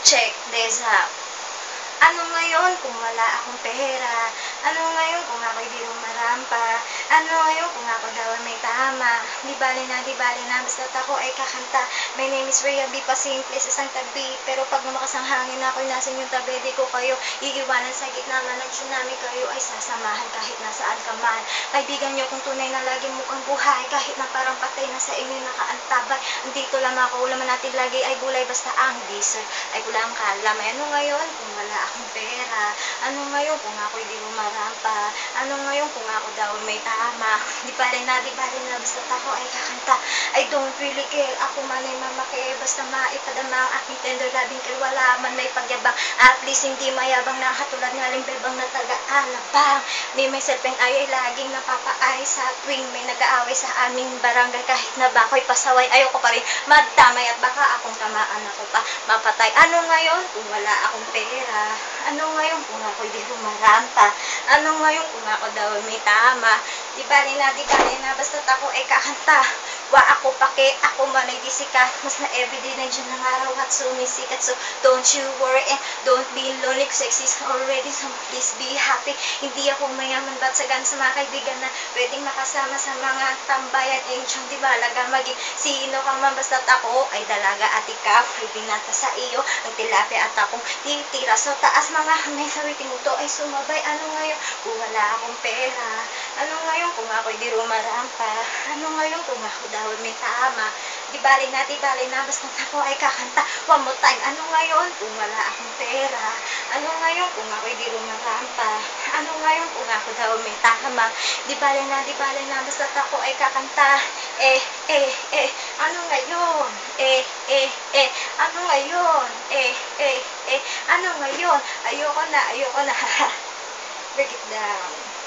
Check this out. Ano ngayon kung wala akong pera? Ano ngayon kung ako'y di rumarampa? Ano ngayon kung ako daw ay may tama? Di bali na, basta't ako ay kakanta. My name is Rhea B. Pasimple sa isang tabi. Pero pag lumakas ang hangin ako'y nasa inyong tabi, di ko kayo iiwanan sa gitna man ng tsunami. Kayo ay sasamahan kahit nasaan ka man. Kaibigan niyo kung tunay na laging mukhang buhay, kahit na parang patay na sa inyo nakaantabay. Andito lamang ako, ulaman natin lagi ay gulay, basta ang dessert ay pulang kalamay. Ano ngayon kung wala akong pera? Ano ngayon kung ako'y di rumarampa? Ano ngayon kung ako daw may tama? Di bali na, basta't ako ay kakanta. I don't really care, ako man ay mamaki, basta maipadama ang aking tender loving care. Wala man may pagyabang, at least hindi mayabang na katulad ng limbebang na taga-alabang. Me, myself and I ay laging napapaay sa tuwing may nag-aaway sa aming barangay. Kahit na ba ako'y pasaway, ayoko pa rin madamay at baka akong tamaan ako pa mapatay. Ano ngayon kung wala akong pera? Ano ngayon kung ako'y di rumarampa? Ano ngayon kung ako daw may tama? Di bali na, basta't ako ay kakanta. Wa ako pake, ako man ay di sikat. Mas na everyday nandiyan ng araw at sumisikat. So don't you worry and don't be lonely, cause exist already, so please be happy. Hindi ako mayaman, but sagan sa mga kaibigan na pwedeng makasama sa mga tambayan. Enchong di balaga maging sino ka man, basta't ako ay dalaga at ikaw ay binata sa iyo. Ang tilapia at akong titira sa taas, mga may sawiting mo to ay sumabay. Ano ngayon kung wala akong pera? Ano ngayon kung ako'y di rumarampa? Ano ngayon kung ako daw may tama? Di bali na, basta't ako ay kakanta. One more time. Ano ngayon kung wala akong pera? Ano ngayon kung ako'y di rumarampa? Ano ngayon kung ako daw may tama? Di bali na, basta't ako ay kakanta. Ano ngayon? Ano ngayon? Ano ngayon? Ayoko na. Break it down.